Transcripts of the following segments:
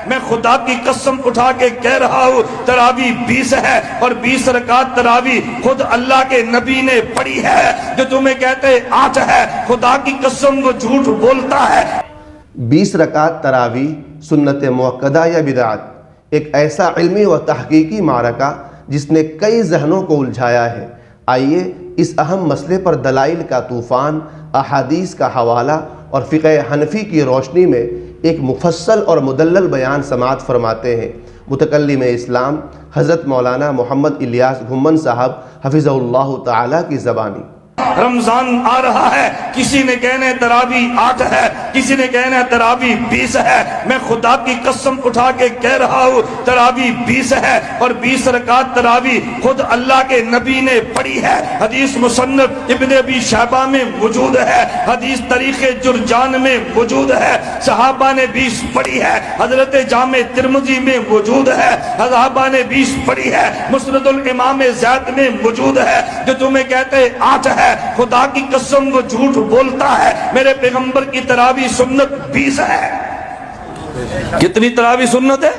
میں خدا کی قسم اٹھا کے کہہ رہا ہوں تراویح 20 ہے، اور 20 رکعت تراویح خود اللہ کے نبی نے پڑھی ہے۔ جو تمہیں کہتے 8 ہے، خدا کی قسم وہ جھوٹ بولتا ہے۔ 20 رکعت تراویح سنت موقدہ یا بدعت، ایک ایسا علمی و تحقیقی معرکہ جس نے کئی ذہنوں کو الجھایا ہے۔ آئیے اس اہم مسئلے پر دلائل کا طوفان، احادیث کا حوالہ اور فقہ حنفی کی روشنی میں ایک مفصل اور مدلل بیان سماعت فرماتے ہیں۔ متکلم اسلام حضرت مولانا محمد الیاس گھمن صاحب حفظہ اللہ تعالی کی زبانی۔ رمضان آ رہا ہے، کسی نے کہنا ہے تراویح 8 ہے، کسی نے کہنا ہے تراویح 20 ہے۔ میں خدا کی قسم اٹھا کے کہہ رہا ہوں تراویح 20 ہے، اور 20 رکعت تراویح خود اللہ کے نبی نے پڑھی ہے۔ حدیث مصنف ابن ابی شیبہ میں موجود ہے، حدیث تاریخ جرجان میں موجود ہے، صحابہ نے 20 پڑھی ہے، حضرت جامع ترمذی میں موجود ہے، صحابہ نے 20 پڑھی ہے، مسند الامام زید میں موجود ہے۔ جو تمہیں کہتے 8 ہے، خدا کی قسم وہ جھوٹ بولتا ہے۔ میرے پیغمبر کی تراویح سنت 20 ہے۔ کتنی تراویح سنت ہے؟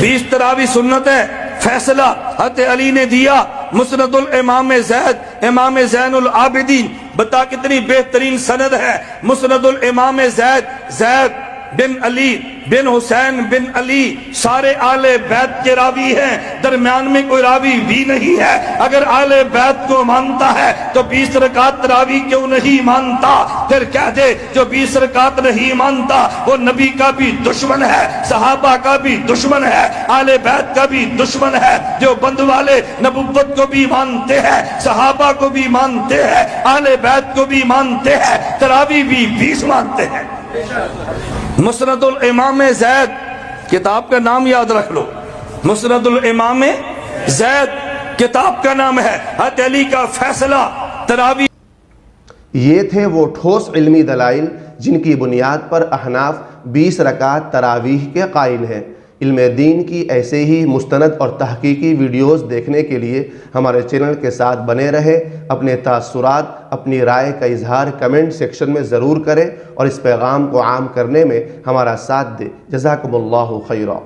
20 تراویح سنت ہے۔ فیصلہ حضرت علی نے دیا، مسند الامام زید، امام زین العابدین، بتا کتنی بہترین سند ہے۔ مسند الامام زید بن علی بن حسین بن علی سارے آل بیت کے راوی ہیں، درمیان میں کوئی راوی بھی نہیں ہے۔ اگر آل بیت کو مانتا ہے تو 20 رکعت تراویح کیوں نہیں مانتا؟ پھر کہہ دے جو 20 رکعت نہیں مانتا وہ نبی کا بھی دشمن ہے، صحابہ کا بھی دشمن ہے، آل بیت کا بھی دشمن ہے۔ جو بند والے نبوت کو بھی مانتے ہیں، صحابہ کو بھی مانتے ہیں، آل بیت کو بھی مانتے ہیں، تراویح بھی 20 مانتے ہیں۔ مسند الامام زید، کتاب کا نام یاد رکھ لو، مسند الامام زید کتاب کا نام ہے، حضرت علی کا فیصلہ تراویح۔ یہ تھے وہ ٹھوس علمی دلائل جن کی بنیاد پر احناف 20 رکعت تراویح کے قائل ہیں۔ علم دین کی ایسے ہی مستند اور تحقیقی ویڈیوز دیکھنے کے لیے ہمارے چینل کے ساتھ بنے رہے۔ اپنے تاثرات، اپنی رائے کا اظہار کمنٹ سیکشن میں ضرور کریں اور اس پیغام کو عام کرنے میں ہمارا ساتھ دیں۔ جزاکم اللہ خیرا۔